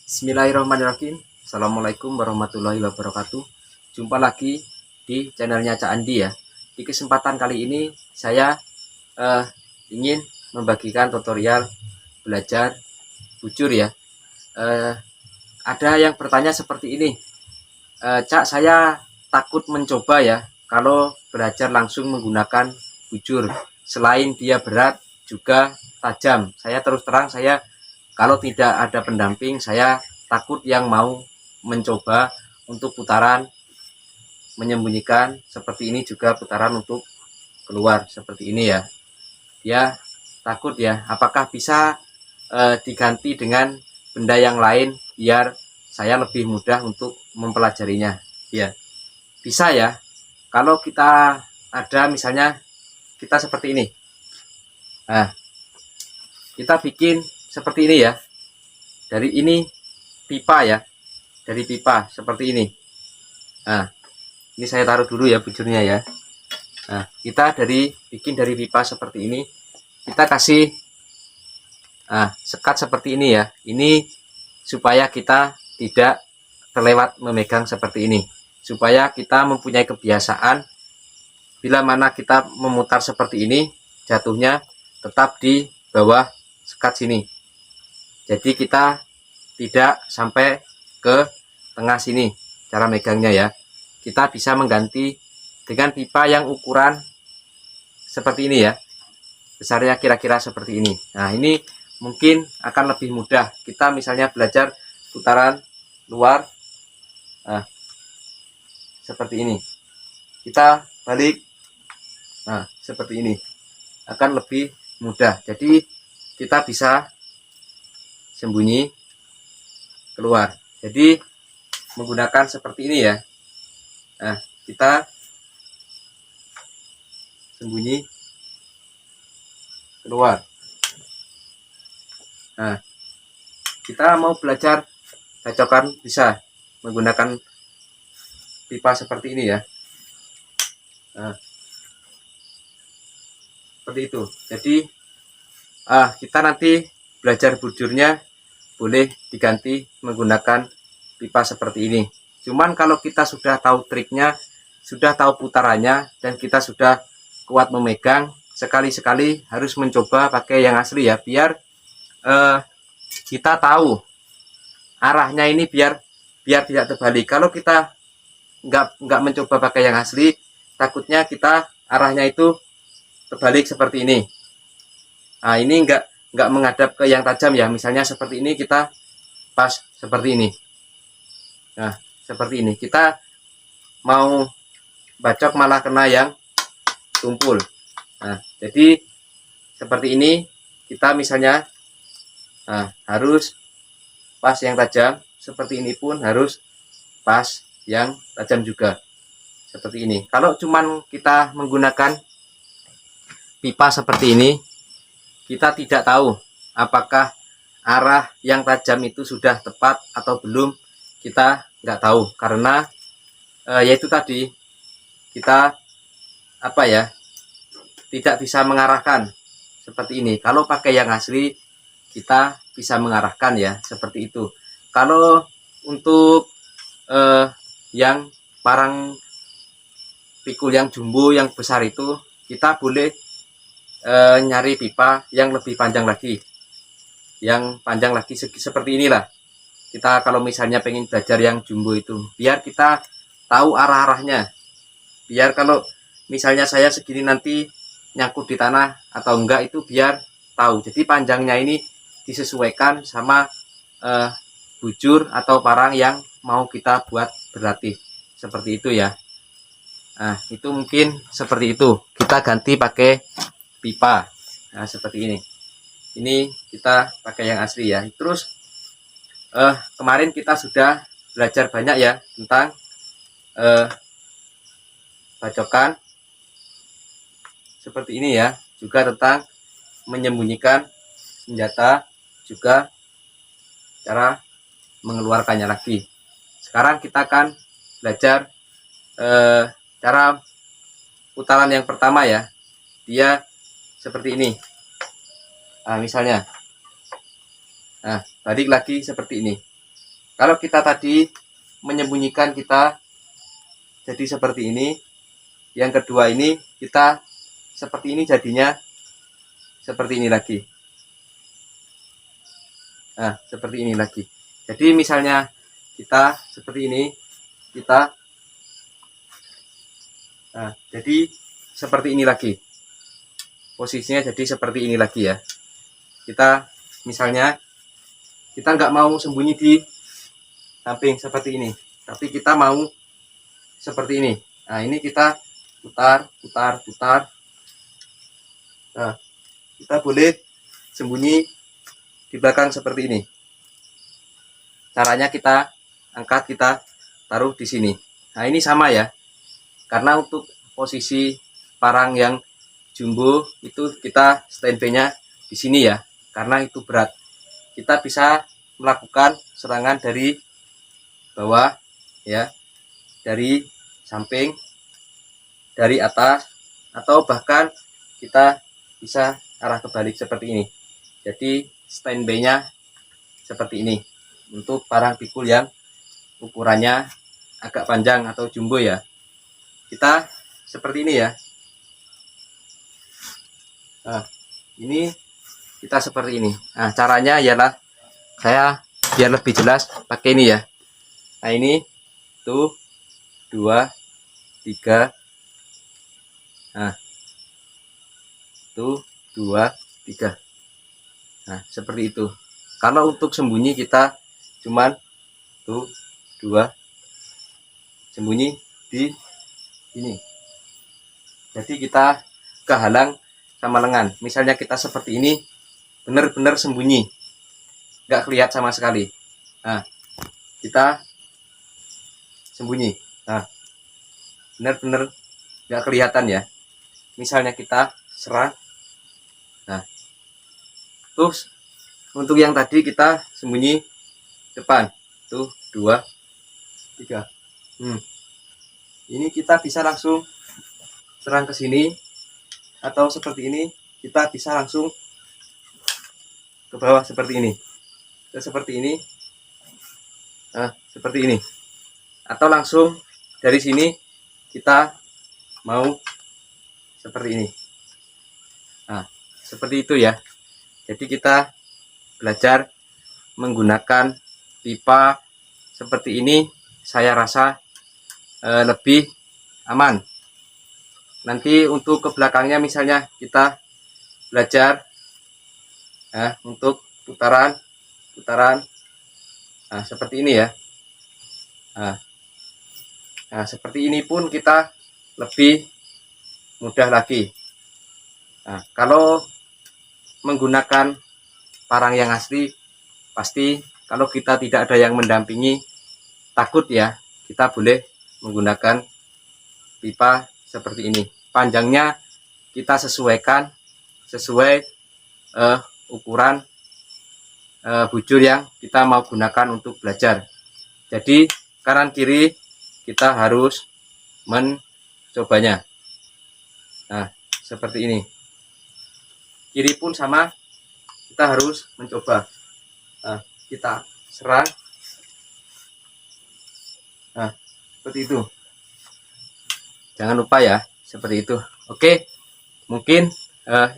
Bismillahirrahmanirrahim. Assalamualaikum warahmatullahi wabarakatuh. Jumpa lagi di channelnya Cak Andi ya. Di kesempatan kali ini saya ingin membagikan tutorial belajar bujur ya. Ada yang bertanya seperti ini, Cak, saya takut mencoba ya kalau belajar langsung menggunakan bujur. Selain dia berat juga tajam. Saya terus terang, saya kalau tidak ada pendamping, saya takut yang mau mencoba untuk putaran menyembunyikan seperti ini, juga putaran untuk keluar seperti ini ya. Dia takut ya, apakah bisa diganti dengan benda yang lain biar saya lebih mudah untuk mempelajarinya. Ya, bisa ya. Kalau kita ada misalnya kita seperti ini. Nah, kita bikin seperti ini ya. Dari ini pipa ya, dari pipa seperti ini. Nah, ini saya taruh dulu ya bujurnya ya. Nah, kita bikin dari pipa seperti ini, kita kasih sekat seperti ini ya. Ini supaya kita tidak terlewat memegang seperti ini, supaya kita mempunyai kebiasaan bila mana kita memutar seperti ini, jatuhnya tetap di bawah sekat sini. Jadi kita tidak sampai ke tengah sini cara megangnya ya. Kita bisa mengganti dengan pipa yang ukuran seperti ini ya. Besarnya kira-kira seperti ini. Nah, ini mungkin akan lebih mudah. Kita misalnya belajar putaran luar. Nah, seperti ini. Kita balik. Nah, seperti ini. Akan lebih mudah. Jadi kita bisa sembunyi keluar. Jadi menggunakan seperti ini ya. Nah, kita sembunyi keluar. Nah, kita mau belajar bacokan bisa menggunakan pipa seperti ini ya. Nah, seperti itu. Jadi kita nanti belajar bujurnya boleh diganti menggunakan pipa seperti ini. Cuman kalau kita sudah tahu triknya, sudah tahu putarannya, dan kita sudah kuat memegang, sekali-sekali harus mencoba pakai yang asli ya, biar kita tahu arahnya ini, biar tidak terbalik. Kalau kita nggak mencoba pakai yang asli, takutnya kita arahnya itu terbalik seperti ini. Nah, ini nggak menghadap ke yang tajam ya. Misalnya seperti ini, kita pas seperti ini. Nah, seperti ini. Kita mau bacok malah kena yang tumpul. Nah, jadi seperti ini. Kita misalnya harus pas yang tajam. Seperti ini pun harus pas yang tajam juga. Seperti ini. Kalau cuman kita menggunakan pipa seperti ini, kita tidak tahu apakah arah yang tajam itu sudah tepat atau belum. Kita nggak tahu, karena yaitu tadi kita tidak bisa mengarahkan seperti ini. Kalau pakai yang asli kita bisa mengarahkan ya, seperti itu. Kalau untuk yang parang pikul yang jumbo yang besar itu, kita boleh nyari pipa yang lebih panjang lagi, seperti inilah. Kita kalau misalnya pengen belajar yang jumbo itu, biar kita tahu arah-arahnya, biar kalau misalnya saya segini nanti nyangkut di tanah atau enggak, itu biar tahu. Jadi panjangnya ini disesuaikan sama bujur atau parang yang mau kita buat berlatih, seperti itu ya. Nah, itu mungkin seperti itu. Kita ganti pakai pipa. Nah, seperti ini. Ini kita pakai yang asli ya. Terus kemarin kita sudah belajar banyak ya tentang bacokan seperti ini ya. Juga tentang menyembunyikan senjata, juga cara mengeluarkannya lagi. Sekarang kita akan belajar cara putaran yang pertama ya. Dia seperti ini. Nah, misalnya, balik lagi seperti ini. Kalau kita tadi menyembunyikan, kita jadi seperti ini. Yang kedua ini kita seperti ini, jadinya seperti ini lagi. Nah, seperti ini lagi. Jadi misalnya kita seperti ini, kita jadi seperti ini lagi. Posisinya jadi seperti ini lagi ya. Kita misalnya kita nggak mau sembunyi di samping seperti ini, tapi kita mau seperti ini. Nah, ini kita putar. Nah, kita boleh sembunyi di belakang seperti ini. Caranya kita angkat, kita taruh di sini. Nah, ini sama ya. Karena untuk posisi parang yang jumbo itu kita standby-nya di sini ya. Karena itu berat. Kita bisa melakukan serangan dari bawah ya, dari samping, dari atas, atau bahkan kita bisa arah kebalik seperti ini. Jadi standby-nya seperti ini untuk parang pikul yang ukurannya agak panjang atau jumbo ya. Kita seperti ini ya. Nah, ini kita seperti ini. Nah, caranya ialah saya biar lebih jelas pakai ini ya. Nah, ini tuh 2 3. Nah, tuh 2 3. Nah, seperti itu. Kalau untuk sembunyi kita cuman tuh 2 sembunyi di ini. Jadi kita kehalang sama lengan. Misalnya kita seperti ini, benar-benar sembunyi, nggak kelihatan sama sekali. Nah, kita sembunyi. Nah, benar-benar nggak kelihatan ya. Misalnya kita serang. Nah, terus untuk yang tadi kita sembunyi depan. Tuh 2 3. Ini kita bisa langsung serang ke sini, atau seperti ini kita bisa langsung ke bawah seperti ini. Seperti ini. Nah, seperti ini. Atau langsung dari sini kita mau seperti ini. Nah, seperti itu ya. Jadi kita belajar menggunakan pipa seperti ini, saya rasa lebih aman. Nanti untuk ke belakangnya misalnya kita belajar untuk putaran. Nah, seperti ini ya. Nah, seperti ini pun kita lebih mudah lagi. Nah, kalau menggunakan parang yang asli, pasti kalau kita tidak ada yang mendampingi, takut ya, kita boleh menggunakan pipa seperti ini. Panjangnya kita sesuaikan sesuai ukuran bujur yang kita mau gunakan untuk belajar. Jadi kanan kiri kita harus mencobanya. Nah, seperti ini. Kiri pun sama, kita harus mencoba. Nah, kita serang. Nah, seperti itu. Jangan lupa ya, seperti itu. Oke, mungkin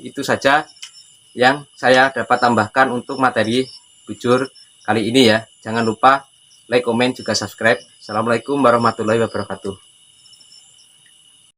itu saja yang saya dapat tambahkan untuk materi bujur kali ini ya. Jangan lupa like, komen, juga subscribe. Assalamualaikum warahmatullahi wabarakatuh.